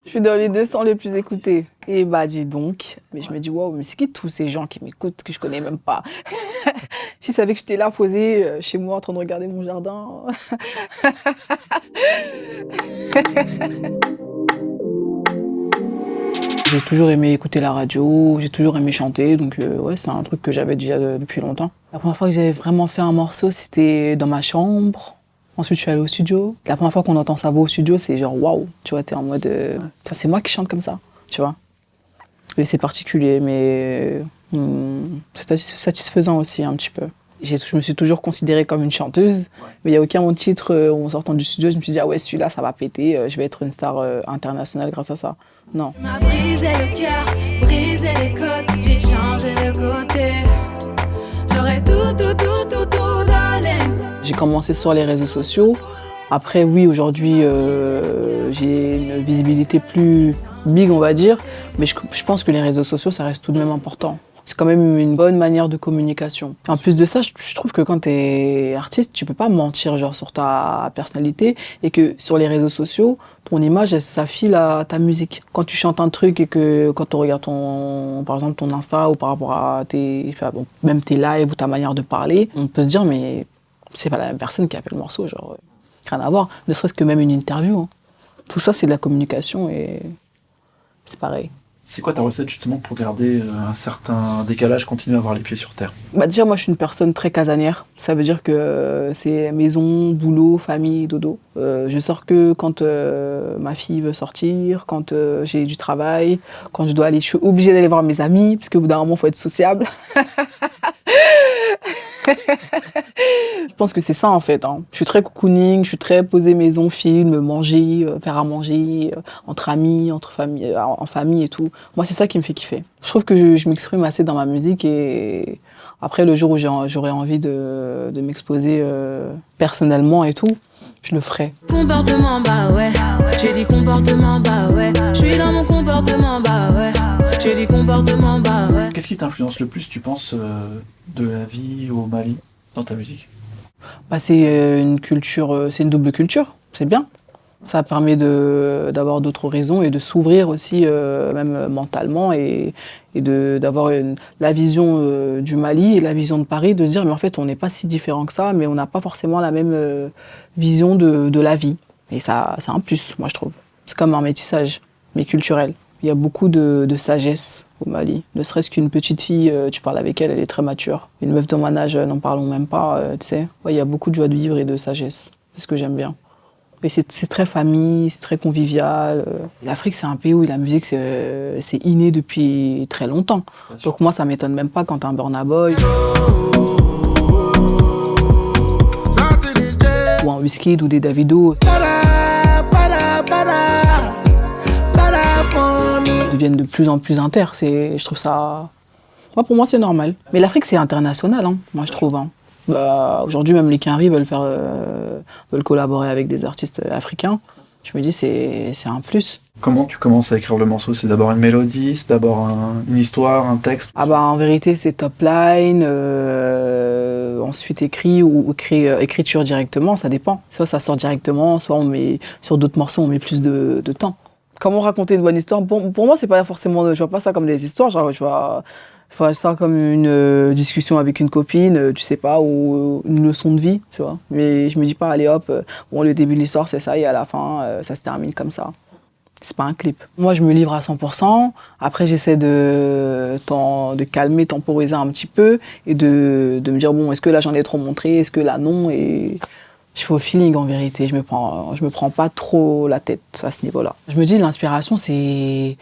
Je suis dans les 200 les plus écoutés. Et bah dis donc. Mais je me dis, waouh, mais c'est qui tous ces gens qui m'écoutent que je connais même pas? S'ils savaient que j'étais là posée chez moi en train de regarder mon jardin. J'ai toujours aimé écouter la radio, j'ai toujours aimé chanter, donc ouais, c'est un truc que j'avais déjà depuis longtemps. La première fois que j'avais vraiment fait un morceau, c'était dans ma chambre. Ensuite, je suis allée au studio. La première fois qu'on entend sa voix au studio, c'est genre waouh, tu vois, t'es en mode ça, c'est moi qui chante comme ça, tu vois. Et c'est particulier, mais c'est satisfaisant aussi un petit peu. Je me suis toujours considérée comme une chanteuse, mais il n'y a aucun titre en sortant du studio, je me suis dit ah ouais, celui-là, ça va péter, je vais être une star internationale grâce à ça. Non. Tu m'as brisé le cœur, brisé les côtes, j'ai changé de côté. J'aurais tout donné. J'ai commencé sur les réseaux sociaux. Après, oui, aujourd'hui, j'ai une visibilité plus big, on va dire. Mais je pense que les réseaux sociaux, ça reste tout de même important. C'est quand même une bonne manière de communication. En plus de ça, je trouve que quand tu es artiste, tu peux pas mentir genre, sur ta personnalité et que sur les réseaux sociaux, ton image, ça file à ta musique. Quand tu chantes un truc et que quand tu regardes par exemple ton Insta ou par rapport à même tes lives ou ta manière de parler, on peut se dire mais c'est pas la même personne qui a fait le morceau, genre rien à voir. Ne serait-ce que même une interview. Hein. Tout ça, c'est de la communication et c'est pareil. C'est quoi ta recette justement pour garder un certain décalage, continuer à avoir les pieds sur terre? Bah déjà, moi, je suis une personne très casanière. Ça veut dire que c'est maison, boulot, famille, dodo. Je sors que quand ma fille veut sortir, quand j'ai du travail, quand je dois aller, je suis obligée d'aller voir mes amis, parce qu'au bout d'un moment, il faut être sociable. Je pense que c'est ça en fait. Hein. Je suis très cocooning, je suis très posée maison, film, manger, faire à manger, entre amis, entre famille, en famille et tout. Moi, c'est ça qui me fait kiffer. Je trouve que je m'exprime assez dans ma musique et après, le jour où j'aurais envie de m'exposer personnellement et tout, je le ferai. Comportement, bah ouais. J'ai dit comportement, bah ouais. Je suis dans mon comportement, bah ouais. J'ai dit comportement, bah ouais. Qu'est-ce qui t'influence le plus, tu penses, de la vie au Mali dans ta musique? Bah, c'est une culture, c'est une double culture, c'est bien. Ça permet d'avoir d'autres raisons et de s'ouvrir aussi, même mentalement, et d'avoir la vision du Mali et la vision de Paris, de se dire mais en fait on n'est pas si différents que ça, mais on n'a pas forcément la même vision de la vie. Et ça, c'est un plus, moi je trouve. C'est comme un métissage, mais culturel. Il y a beaucoup de sagesse au Mali. Ne serait-ce qu'une petite fille, tu parles avec elle, elle est très mature. Une meuf de mon âge, n'en parlons même pas, tu sais. Ouais, il y a beaucoup de joie de vivre et de sagesse. C'est ce que j'aime bien. Et c'est très famille, c'est très convivial. L'Afrique, c'est un pays où la musique, c'est inné depuis très longtemps. Donc moi, ça m'étonne même pas quand t'as un Burna Boy. Ou un Wizkid ou des Davido. Ils deviennent de plus en plus inter. Je trouve ça... Moi, pour moi, c'est normal. Mais l'Afrique, c'est international, hein, moi, je trouve. Hein. Bah, aujourd'hui, même les Quinri veulent collaborer avec des artistes africains. Je me dis, c'est un plus. Comment tu commences à écrire le morceau? C'est d'abord une mélodie, c'est d'abord une histoire, un texte? Ah bah, en vérité, c'est top line, ensuite écrit ou écriture directement, ça dépend. Soit ça sort directement, soit sur d'autres morceaux, on met plus de temps. Comment raconter une bonne histoire? Pour moi, c'est pas forcément... Je vois pas ça comme des histoires, genre, je vois ça comme une discussion avec une copine, tu sais pas, ou une leçon de vie, tu vois. Mais je me dis pas, allez hop, bon, le début de l'histoire, c'est ça, et à la fin, ça se termine comme ça. C'est pas un clip. Moi, je me livre à 100%. Après, j'essaie de calmer, temporiser un petit peu, et de me dire, bon, est-ce que là, j'en ai trop montré? Est-ce que là, non? Et je fais au feeling, en vérité. Je me prends pas trop la tête à ce niveau-là. Je me dis, l'inspiration, c'est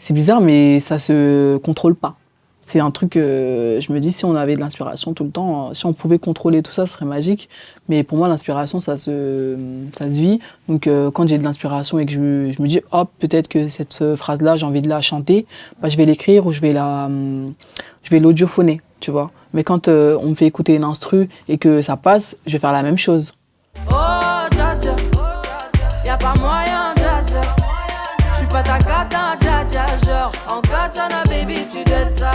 bizarre, mais ça se contrôle pas. C'est un truc, je me dis, si on avait de l'inspiration tout le temps, si on pouvait contrôler tout ça, ce serait magique. Mais pour moi, l'inspiration, ça se vit. Donc, quand j'ai de l'inspiration et que je me dis, hop, peut-être que cette phrase-là, j'ai envie de la chanter, bah, je vais l'écrire ou je vais l'audiophoner, tu vois. Mais quand on me fait écouter une instru et que ça passe, je vais faire la même chose. Oh, dja dja, y'a pas moyen, dja dja. J'suis pas ta cata, dja dja. Genre, en katana, baby, tu dettes ça.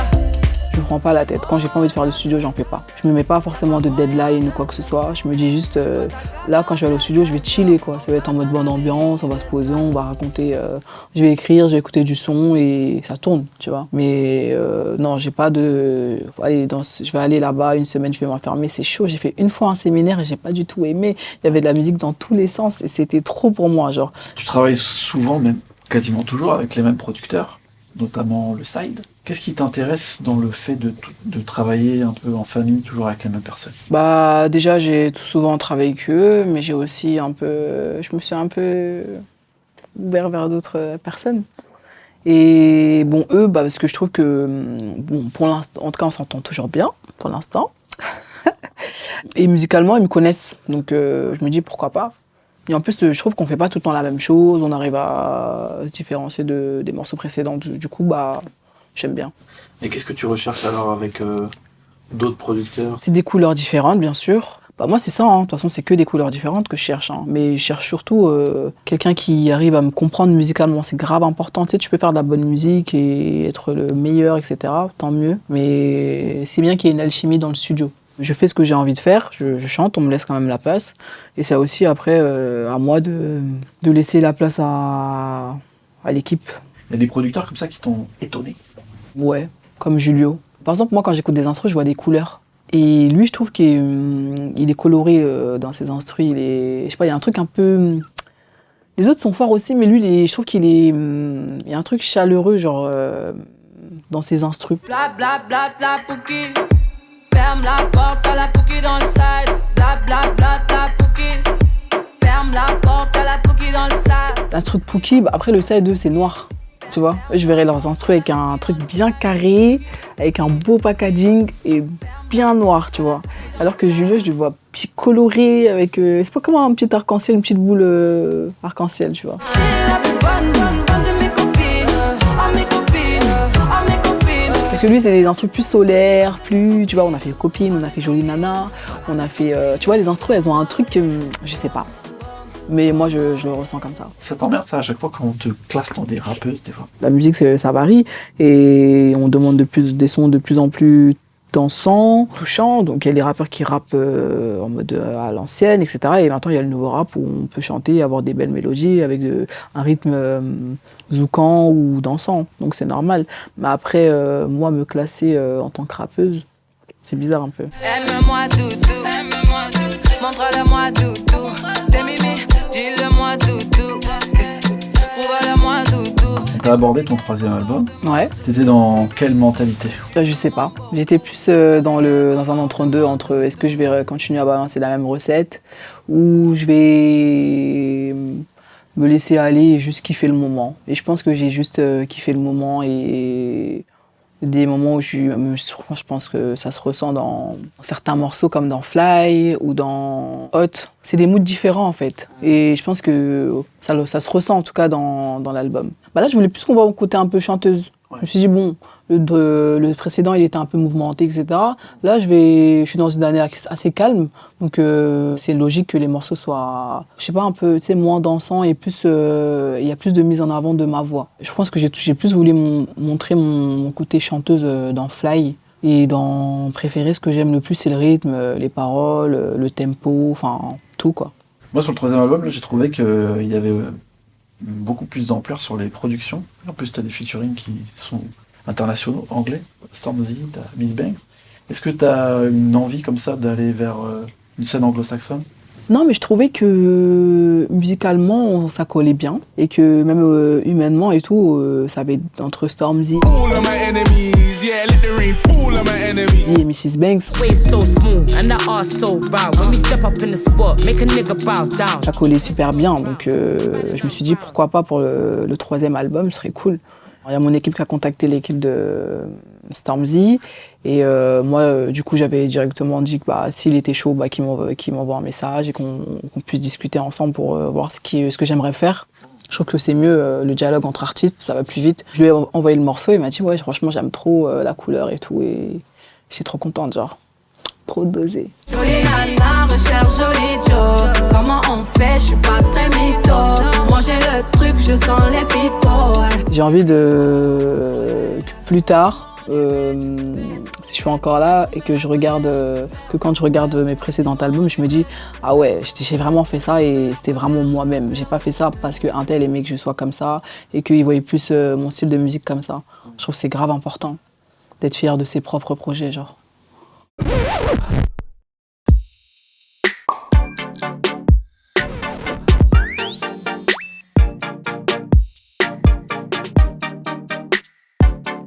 Je me prends pas la tête. Quand j'ai pas envie de faire le studio, j'en fais pas. Je me mets pas forcément de deadline ou quoi que ce soit. Je me dis juste, là, quand je vais aller au studio, je vais chiller, quoi. Ça va être en mode bonne ambiance, on va se poser, on va raconter. Je vais écrire, je vais écouter du son et ça tourne, tu vois. Mais non, j'ai pas de. Je vais aller là-bas une semaine, je vais m'enfermer, c'est chaud. J'ai fait une fois un séminaire et j'ai pas du tout aimé. Il y avait de la musique dans tous les sens et c'était trop pour moi, genre. Tu travailles souvent, même quasiment toujours, avec les mêmes producteurs, notamment le side. Qu'est-ce qui t'intéresse dans le fait de travailler un peu en famille, toujours avec les mêmes personnes? Bah déjà j'ai tout souvent travaillé avec eux, mais j'ai aussi je me suis un peu ouvert vers d'autres personnes. Et bon eux, bah parce que je trouve que bon pour l'instant, en tout cas on s'entend toujours bien pour l'instant. Et musicalement ils me connaissent, donc je me dis pourquoi pas. Et en plus je trouve qu'on fait pas tout le temps la même chose, on arrive à se différencier des morceaux précédents. Du coup bah j'aime bien. Et qu'est-ce que tu recherches alors avec d'autres producteurs? C'est des couleurs différentes, bien sûr. Bah moi, c'est ça. De toute façon, c'est que des couleurs différentes que je cherche. Mais je cherche surtout quelqu'un qui arrive à me comprendre musicalement. C'est grave important. Tu sais, tu peux faire de la bonne musique et être le meilleur, etc. Tant mieux. Mais c'est bien qu'il y ait une alchimie dans le studio. Je fais ce que j'ai envie de faire. Je chante, on me laisse quand même la place. Et c'est aussi, après, à moi de laisser la place à l'équipe. Il y a des producteurs comme ça qui t'ont étonné? Ouais, comme Julio. Par exemple, moi, quand j'écoute des instrus, je vois des couleurs. Et lui, je trouve qu'il est coloré dans ses instrus. Je sais pas, il y a un truc un peu... Les autres sont forts aussi, mais lui, je trouve il y a un truc chaleureux, genre, dans ses instrus. Bla bla bla bla pouki. Ferme la porte à la pouki dans le side. Bla bla bla bla pouki. Ferme la porte à la pouki dans le side. L'instru de Pookie, bah, après le side 2, c'est noir. Tu vois, je verrais leurs instrus avec un truc bien carré, avec un beau packaging et bien noir, tu vois. Alors que Julio, je le vois petit coloré avec, c'est pas comme un petit arc-en-ciel, une petite boule arc-en-ciel, tu vois. Parce que lui, c'est des instrus plus solaires, plus, tu vois, on a fait Copine, on a fait Jolie Nana, on a fait, tu vois, les instrus, elles ont un truc, je sais pas. Mais moi, je le ressens comme ça. Ça t'emmerde ça à chaque fois quand on te classe dans des rappeuses, des fois? La musique, ça varie. Et on demande des sons de plus en plus dansants, touchants. Donc il y a les rappeurs qui rappent en mode à l'ancienne, etc. Et maintenant, il y a le nouveau rap où on peut chanter, avoir des belles mélodies avec un rythme zoukant ou dansant. Donc c'est normal. Mais après, moi, me classer en tant que rappeuse, c'est bizarre un peu. Aime-moi doudou, montre-le-moi doudou. T'es mimi, dis-le-moi doudou. Prouve-le-moi doudou. T'as abordé ton 3e album. Ouais. T'étais dans quelle mentalité? Je sais pas. J'étais plus dans un entre-deux entre est-ce que je vais continuer à balancer la même recette ou je vais me laisser aller et juste kiffer le moment. Et je pense que j'ai juste kiffé le moment et des moments où je pense que ça se ressent dans certains morceaux comme dans Fly ou dans Hot. C'est des moods différents en fait. Et je pense que ça se ressent en tout cas dans l'album. Bah là, je voulais plus qu'on voit mon côté un peu chanteuse. Je me suis dit, bon, le précédent, il était un peu mouvementé, etc. Là, je suis dans une année assez calme. Donc, c'est logique que les morceaux soient, je sais pas, un peu, tu sais, moins dansants et plus, il y a plus de mise en avant de ma voix. Je pense que j'ai plus voulu montrer mon côté chanteuse dans Fly. Et dans Préféré, ce que j'aime le plus, c'est le rythme, les paroles, le tempo, enfin, tout, quoi. Moi, sur le 3e album, là, j'ai trouvé qu'il y avait beaucoup plus d'ampleur sur les productions. En plus, tu as des featuring qui sont internationaux, anglais. Stormzy, tu as Miss Banks. Est-ce que tu as une envie comme ça d'aller vers une scène anglo-saxonne? Non, mais je trouvais que musicalement, ça collait bien. Et que même humainement et tout, ça avait entre Stormzy et Mrs. Banks. Ça collait super bien. Donc je me suis dit, pourquoi pas pour le 3e album, ce serait cool. Il y a mon équipe qui a contacté l'équipe de Stormzy. Et moi, du coup, j'avais directement dit que s'il était chaud, qu'il m'envoie un message et qu'on puisse discuter ensemble pour voir ce que j'aimerais faire. Je trouve que c'est mieux, le dialogue entre artistes, ça va plus vite. Je lui ai envoyé le morceau, il m'a dit « Ouais, franchement, j'aime trop la couleur et tout. » Et j'étais trop contente, genre. Trop dosé. Jolie nana, recherche joli Joe. Comment on fait, je suis pas très mytho. Moi j'ai le truc, je sens les pipeaux. J'ai envie que plus tard, si je suis encore là et que que quand je regarde mes précédents albums, je me dis ah ouais, j'ai vraiment fait ça et c'était vraiment moi-même. J'ai pas fait ça parce qu'un tel aimait que je sois comme ça et qu'il voyait plus mon style de musique comme ça. Je trouve que c'est grave important d'être fier de ses propres projets, genre.